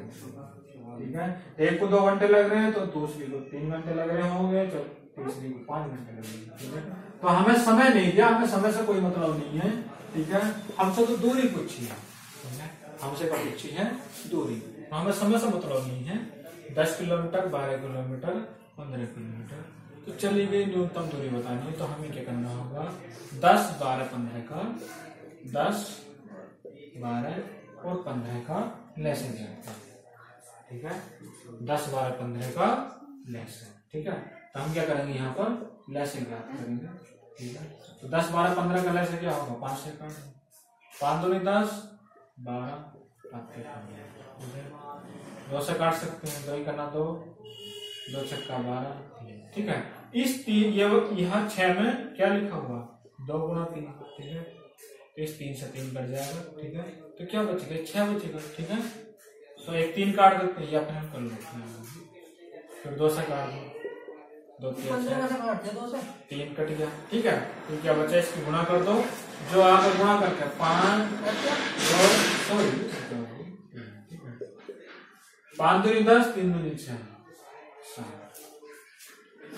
ठीक है, एक को 2 घंटे लग रहे हैं तो दूसरी को 3 घंटे लग रहे होंगे, तो तीसरी को 5 घंटे लगेंगे। ठीक है, तो हमें समय नहीं दिया, हमें समय से कोई मतलब नहीं है। ठीक है, हमसे तो दूरी पूछी है, हमसे क्या पूछी है? दूरी। हमें समय से मतलब नहीं है। 10 किलोमीटर, 12 किलोमीटर, 15 किलोमीटर। तो चली गई न्यूनतम दूरी बतानी है, तो हमें क्या करना होगा? 10, 12, 15 का 10, 12 और 15 का लेसन करते हैं। ठीक है, 10, 12, 15 का लेसन। ठीक है, तो हम क्या करेंगे? यहाँ पर लेसन करेंगे। ठीक है, तो 10, 12, 15 का लेसन क्या होगा? 5 से काट, 5 दूनी 10, 12, 2 से काट सकते हैं, 2 ही करना 2, 2 छक्का 12। ठीक है, इस यहाँ 6 में क्या लिखा हुआ? 2 गुणा 3। ठीक है, तो इस 3 से 3 कट जाएगा। ठीक है, तो क्या बचेगा? 6 बचेगा। ठीक है, तो एक 3 काट देते हैं या फिर हम कर लेते हैं, फिर 2 से काट दो, 2 3 कट गया। ठीक है, तो क्या बचा? इसकी गुणा कर दो, जो आप गुणा करके 5 दूनी 10, 3 दूनी 6, 7।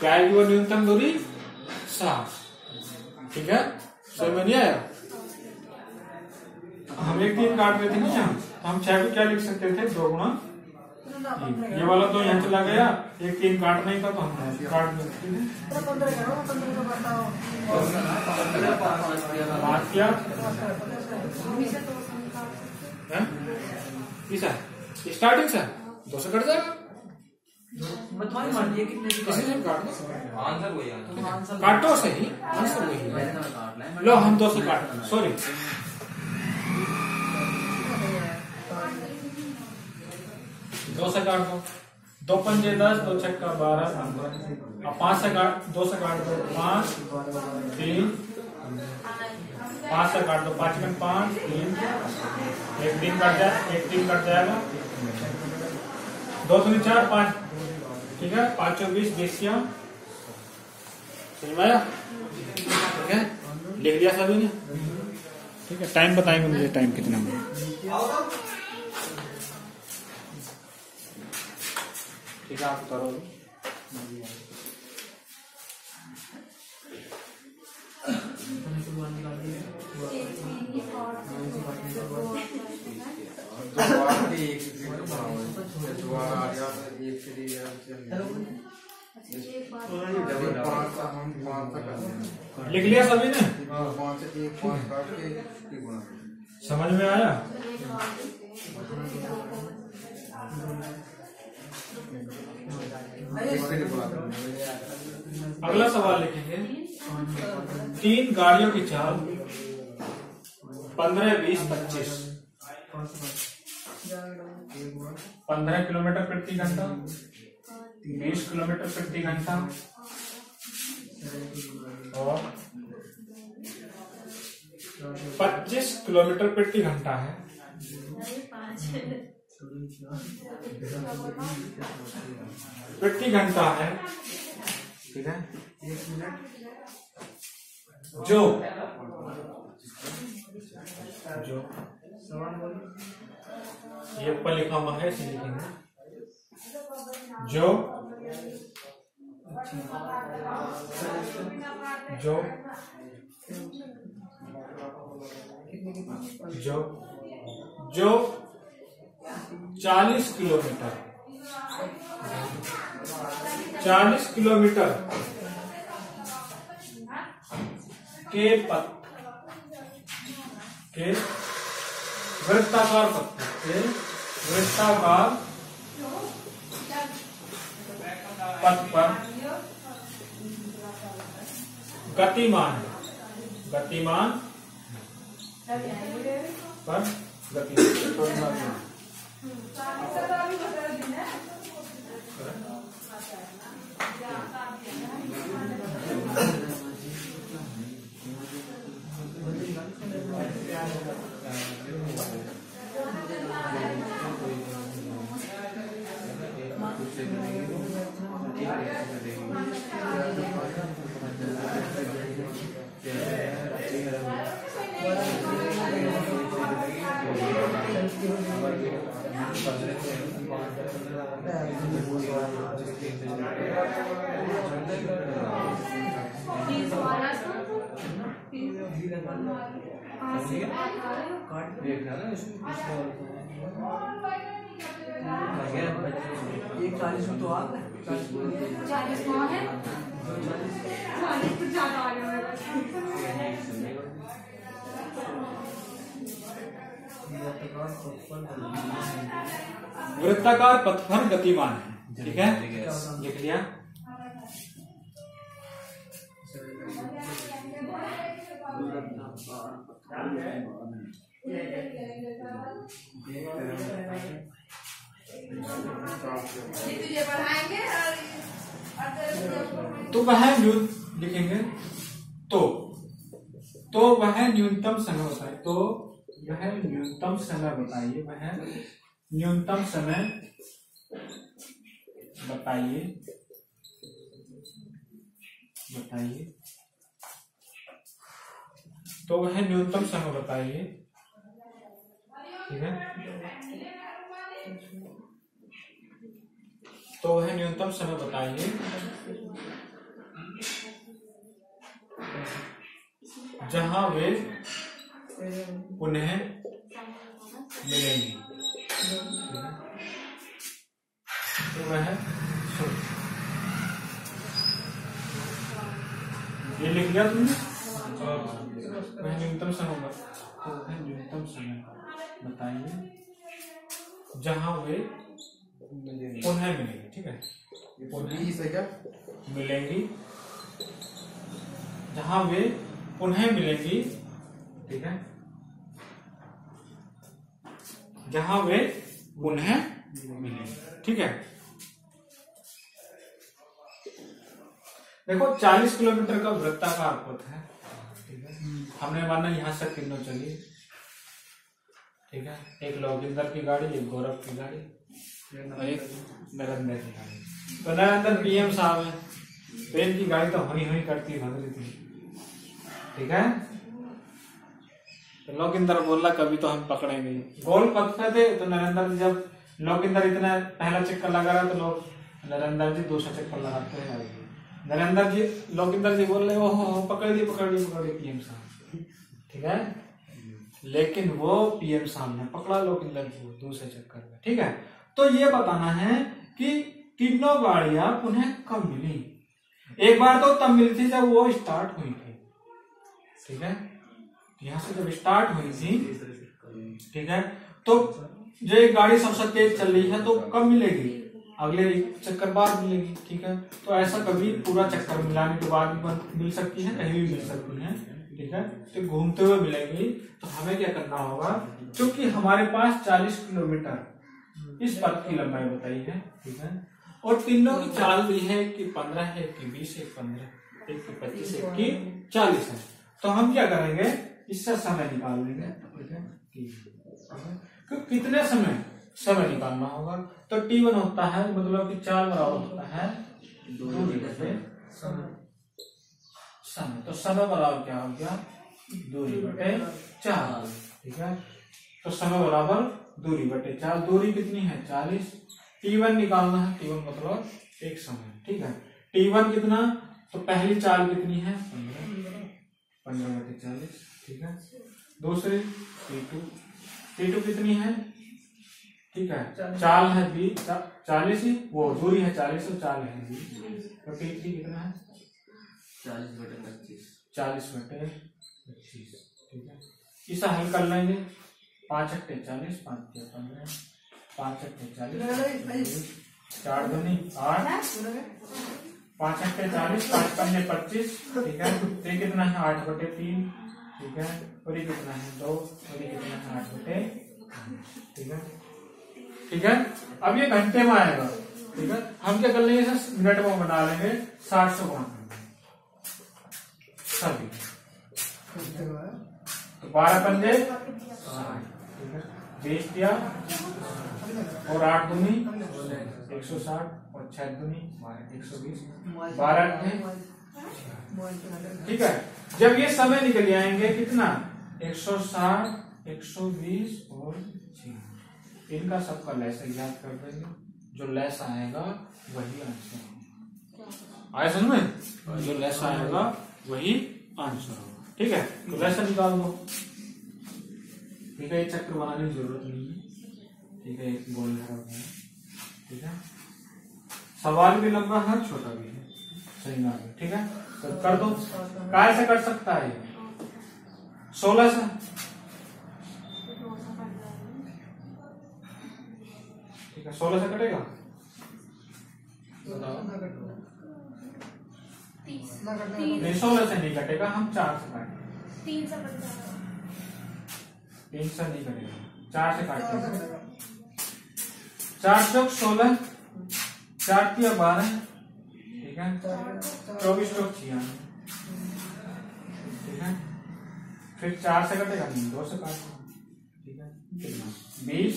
क्या है वो न्यूनतम दूरी? 7। ठीक है, समझ में नहीं आया? हम एक 3 काट रहे थे ना, हम 6 को क्या लिख सकते थे? 2 गुणा 3। ये वाला तो यहाँ चला गया, एक 3 काटना ही था तो हम काट देते हैं। बात क्या स्टार्टिंग से 2 से कट जाएगा। किसी से काट दो, आंसर वही है। काटो सही, आंसर वही है। लो हम 2 से काट, सॉरी 2 से काट दो, 2 पंजे 10, 2 छक्का 12, 15। अब 5 से काट, 2 से काट दो, 5, 3, 5 से काट दो, 5 में 5, 3, एक 3 कट जाए, एक 3 कट जाएगा, 2 दूनी 4, 5। ठीक है, 5 24 20 क्या समझ में आया? ठीक है, लिख दिया सभी ने? ठीक है, टाइम बताएंगे मुझे, टाइम कितना है? ठीक है, आप करो। लिख लिया सभी ने? समझ में आया? अगला सवाल लिखेंगे। 3 गाड़ियों की चाल 15, 20, 25। 15 किलोमीटर प्रति घंटा, 20 किलोमीटर प्रति घंटा और 25 किलोमीटर प्रति घंटा है। प्रति घंटा है। ठीक है, जो ये ऊपर लिखा हुआ है, इसे लिखेंगे। जो जो 40 किलोमीटर के पथ के वृत्ताकार पथ के वृत्ताकार पथ पर गतिमान पर गतिमान ये 40 में तो आप 40 कौन है? 40 कुछ ज्यादा आ रहे हैं। वृत्ताकार पथ पर गतिमान है। ठीक है, लिख लिया। तुझे पढ़ाएंगे तो वह लिखेंगे तो वह न्यूनतम समय बताइए। तो वह न्यूनतम समय बताइए। वह न्यूनतम समय बताइए। तो वह न्यूनतम समय बताइए। ठीक है, तो वह न्यूनतम समय बताइए जहां वे पुनः मिलेंगी। तो वह ये लिख लिया तुमने। वह न्यूनतम समय तो वह न्यूनतम समय बताइए जहां वे पुनः मिलेंगी। ठीक है, क्या मिलेंगी जहां वे पुनः मिलेंगी। ठीक है, जहां वे पुनः मिलेंगी। ठीक है, देखो 40 किलोमीटर का वृत्ताकार पथ है। ठीक है, हमने माना यहां से तीनों चलिए। ठीक है, एक लौकिंदर की गाड़ी, एक गौरव की गाड़ी और एक नरेंद्र की गाड़ी। तो नरेंद्र पीएम साहब है, तो इनकी गाड़ी तो हुई करती भाग रही थी। ठीक है, तो लौकिंदर बोला कभी तो हम पकड़ेंगे। गोल पथ पे थे तो नरेंद्र जी, जब लौकिंदर इतना पहला चक्कर लगा रहा तो लोग नरेंद्र जी दूसरा चक्कर लगाते हैं। नरेंद्र जी लौकिंदर जी बोल रहे ओहो पकड़ लिए पीएम साहब। ठीक है, लेकिन वो पीएम साहब ने पकड़ा लौकिंदर जी को दूसरे चक्कर में। ठीक है, तो ये बताना है कि तीनों गाड़ियां पुनः कब मिली। एक बार तो तब मिली थी जब वो स्टार्ट हुई थी। ठीक है, यहां से जब स्टार्ट हुई थी। ठीक है, तो जो एक गाड़ी सबसे तेज चल रही है तो कब मिलेगी, अगले चक्कर बाद मिलेगी। ठीक है, तो ऐसा कभी पूरा चक्कर मिलाने के बाद भी मिल सकती है, कहीं भी मिल सकती है। ठीक है, तो घूमते हुए मिलेंगी। तो हमें क्या करना होगा, क्योंकि हमारे पास 40 किलोमीटर इस पथ की लंबाई बताई है। ठीक है, और तीनों की चाल भी है कि 15 है, कि 20 है, 15 एक की 25 है, कि 40 है। तो हम क्या करेंगे, इससे समय निकाल लेंगे। ठीक है, कितने समय निकालना होगा। तो T1 होता है, मतलब कि चाल बराबर होता है दूरी बटे समय। तो समय बराबर क्या हो गया, दूरी बटे 4। ठीक है, तो समय बराबर दूरी बटे 4। दूरी कितनी है 40। T1 निकालना है, T1 मतलब एक समय। ठीक है, T1 कितना, तो पहली चाल कितनी है 15 बटे 40। ठीक है, दूसरी T2 कितनी है। ठीक है, चाल है 40 ही, वो दूरी है 40 और चाल है 20। तो T3 कितना है 40 बटे 25। 40 बटे 25। ठीक है, इसे हल कर लेंगे। 5 अट्ठे 40, 5 के 15, 5 अट्ठे 40, 4 दूनी 8, 5 अट्ठे 40, 5 पन्ने 25। ठीक है, तो ये कितना है 8 बटे 3। ठीक है, और ये कितना है 2, और ये कितना है 8 बटे। ठीक है, ठीक है, अब ये घंटे में आएगा। ठीक है, हम क्या कर लेंगे, मिनट में बना लेंगे। 60 से गुणा कर देंगे सभी। तो 12 पंजे 60। ठीक है, 20 दिया और 8 दूनी 160 और 6 दूनी 120, 12 अट्ठे। ठीक है, जब ये समय निकल आएंगे कितना 160, 120 और 6, इनका सबका लैस याद कर देंगे, जो लैस आएगा वही आंसर होगा। आया समझ में? जो लैस आएगा वही आंसर होगा। ठीक है, तो लैस निकाल दो। ठीक है, ये चक्र बनाने की जरूरत नहीं है। ठीक है, एक गोल है। ठीक है, सवाल भी लंबा है, छोटा भी है, सही बात है। ठीक है, तो कर दो। काय से कर सकता है? 16 से। ठीक है, 16 से कटेगा? 30 नहीं, 16 से नहीं कटेगा, हम 4 से काटेंगे। 3 से बन जाएगा। 3 से नहीं कटेगा, 4 से काटेंगे। 4 चौक 16, 4 तिया 12। ठीक है, 24 चौक 96। ठीक है, फिर 4 से कटेगा नहीं, 2 से काटेगा। ठीक है, 20,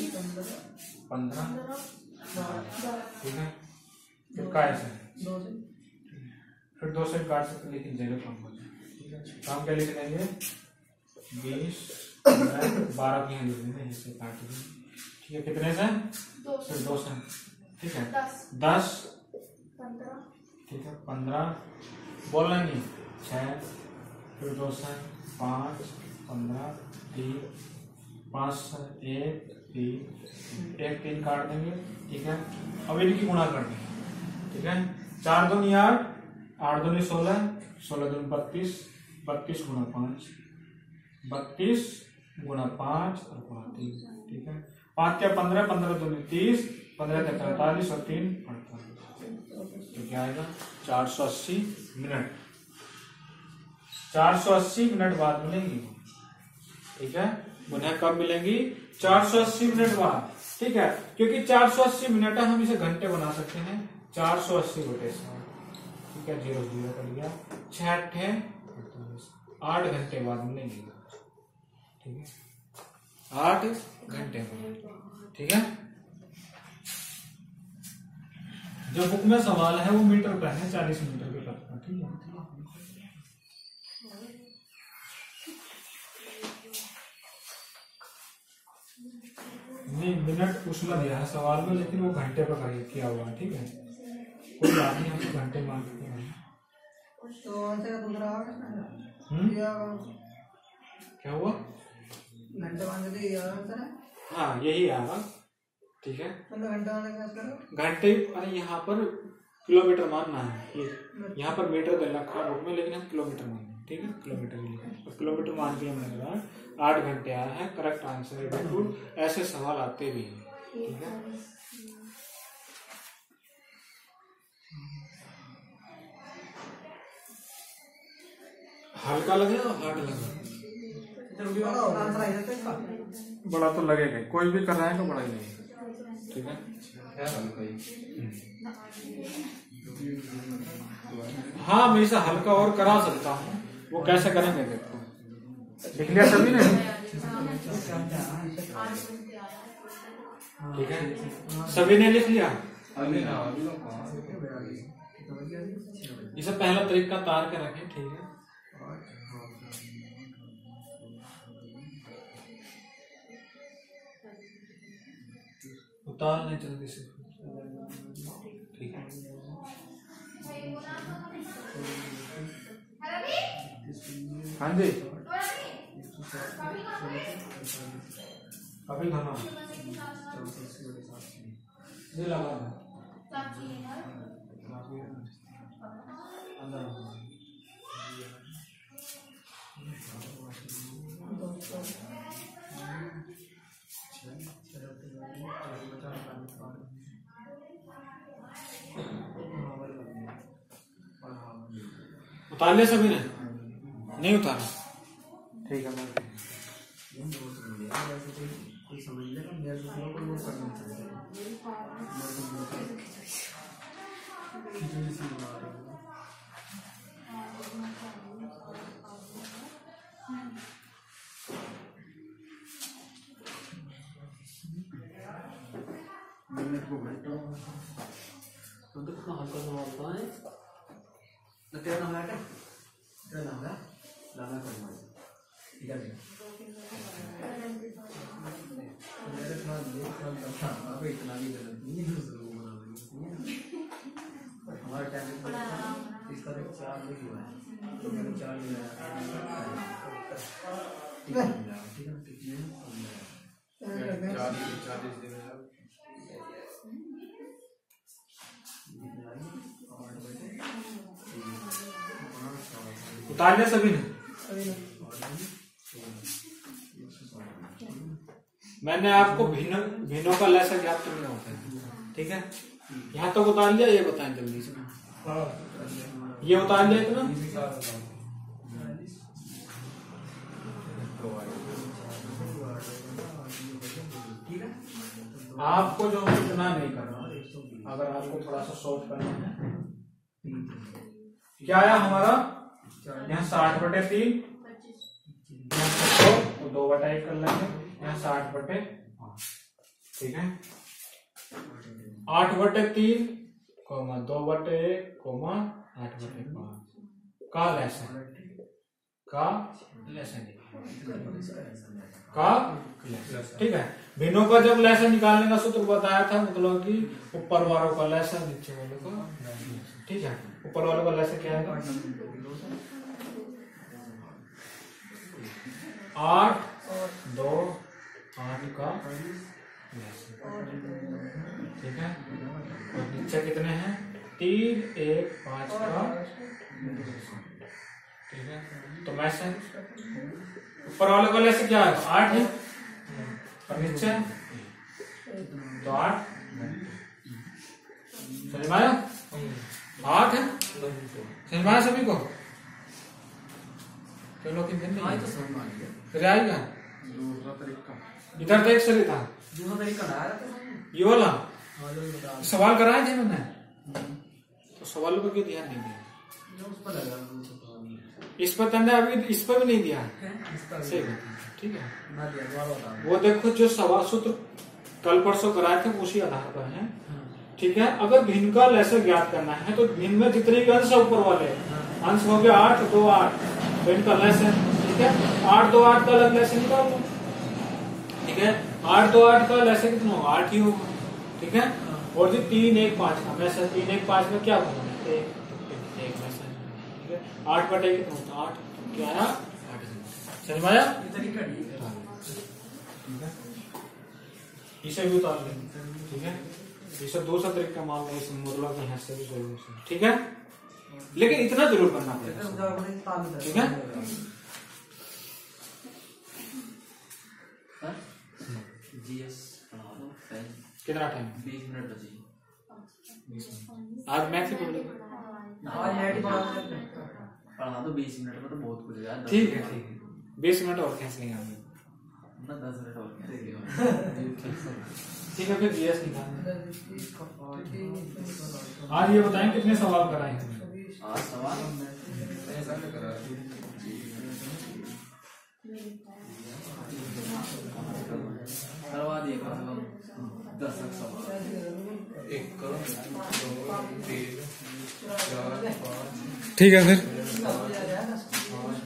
15। ठीक है, फिर काय से, फिर 2 से काट सकते, लेकिन जगह कम हो जाए। ठीक है, तो हम क्या लिख देंगे? 20, 12 की लिख देंगे, ऐसे काट देंगे। ठीक है, कितने से? 2 से। ठीक है, 10, 15। ठीक है, 15 बोलना नहीं, 6, फिर 2 से 5, 15, 3, 5 से 1, 3, 3 काट देंगे। ठीक है, अब इनकी गुणा कर देंगे। ठीक है, 4 दूनी 8, 8 दूनी 16, 16 दूनी 32, 32 गुणा 5, 32 गुणा 5 और गुणा 3। ठीक है, 5 क्या 15, 15 दूनी 30, 15 क्या 45 और 3 48। तो क्या आएगा? 480 मिनट। 480 मिनट बाद मिलेंगी। ठीक है, उन्हें कब मिलेंगी? 480 मिनट बाद। ठीक है, क्योंकि 480 मिनट है, हम इसे घंटे बना सकते हैं। 480 बटे 7। ठीक है, 0 0 कर लिया, 6 8 घंटे बाद मिलेंगे। ठीक है, 8 घंटे बाद। ठीक है, जो बुक में सवाल है वो मीटर का है, 40 मीटर के तक का। ठीक है, नहीं मिनट उसमें दिया है सवाल में, लेकिन वो घंटे पर किया हुआ है। ठीक है, कोई बात नहीं, हम घंटे मान सकते हैं। तो आंसर दूसरा क्या हुआ? घंटे मान के ये आंसर है। हाँ, यही आएगा। ठीक है, मतलब घंटे मान के करो। घंटे अरे यहाँ पर किलोमीटर मानना है। यहाँ पर मीटर दे रखा है बुक में, लेकिन हम किलोमीटर मान। ठीक है, किलोमीटर ही लिखा है, किलोमीटर मान के हमने कहा 8 घंटे आया है। करेक्ट आंसर है बिल्कुल। ऐसे सवाल आते भी हैं। ठीक है, हल्का लगे और हार्ड लगे? बड़ा तो लगेगा, कोई भी कर रहा है तो बड़ा ही लगेगा। ठीक है, हाँ, मैं इसे हल्का और करा सकता हूँ। वो कैसे करेंगे देखो। लिख लिया सभी ने? ठीक है, सभी ने लिख लिया। इसे पहला तरीका तार के रखें। ठीक है, उतार नहीं जल्दी से। ठीक है, हाँ जी, अभी धनो ये लगा अंदर। उतार लिया सभी ने? नहीं उतारा? ठीक है, समझ लेगा मेरे को वो करना चाहिए। मिनट को घंटों तो कितना हल्का सा होता है। तेरा नाम है क्या? तेरा नाम है लाना करना अब इतना भी गलत नहीं है, दूसरों को बना देंगे हमारे टाइम में इसका तो 4 नहीं हुआ है, तो मैंने 4 लिया ठीक है कितने 40 दिन उतार लिया सभी ने। मैंने आपको भिन्नों का लेसा ज्ञात करना होता है, ठीक है। यहाँ तक उतार लिया, ये बताएं जल्दी से। ये उतार लिया इतना, आपको जो इतना नहीं करना, अगर आपको थोड़ा सा शॉर्ट करना है, क्या आया हमारा यहाँ 60/3, तो 2/1 कर लेंगे, यहाँ 60/5, ठीक है। 8/3, 2/1, 8/5 का लेसन ठीक है। भिन्नों का जब लेसन निकालने का सूत्र बताया था, मतलब कि ऊपर वालों का लेसन नीचे वालों का, ठीक है। ऊपर वालों का लेसन क्या है, 8, 2, 8 का लेसन, ठीक है। और नीचे कितने हैं, 3, 1, 5 का, ठीक है। तो मैसेज ऊपर वाले का लेसन क्या है, 8 है, और नीचे तो 8, समझ में आया, 8 है, समझ में आया सभी को। चलो कितने नहीं तो समझ में आ गया, फिर आएगा दूसरा तरीका, इधर देख सही था, दूसरा तरीका आया ये वाला सवाल कराए थे मैंने, तो सवालों पर क्यों ध्यान नहीं दिया, इस पर तंडा अभी इस पर भी नहीं दिया सही, ठीक है। वो देखो जो सवाल सूत्र कल परसों कराए थे उसी आधार पर है, ठीक है। अगर भिन्न का लेसन ज्ञात करना है तो भिन्न में जितने अंश है ऊपर वाले अंश हो गया 8, 2, 8, तो इनका लेसन, ठीक है। 8, 2, 8 का अलग लेसन निकाल लो, ठीक है। 8, 2, 8 का लेसन कितना होगा, 8 ही होगा, ठीक है। और जो 3, 1, 5 का वैसे 3, 1, 5 में क्या होगा, 1 लेसन, ठीक है। 8/1 कितना होता है, 8 क्या है, 8 समझ में आया, इसे भी उतार लेंगे, ठीक है। इसे दूसरा तरीका मान लो, इस मोडुलो के यहाँ से भी सोल्यूशन, ठीक है। लेकिन इतना जरूर करना पड़ेगा, ठीक है। जीएस पढ़ा दो, कितना टाइम, 20 मिनट बचे, 20 मिनट। आज मैथ ही पढ़ लेंगे, आज नेट पढ़ा दो 20 मिनट में, तो बहुत कुछ यार, ठीक है, ठीक है। 20 मिनट और खींचेंगे हम, 10 मिनट और खींचेंगे, ठीक है। फिर जीएस निकालना, आज ये बताएं कितने सवाल कराए हैं आज सवाल करवा दिए, 10 सवाल, 1, 2, 3, 4, 5, ठीक है। फिर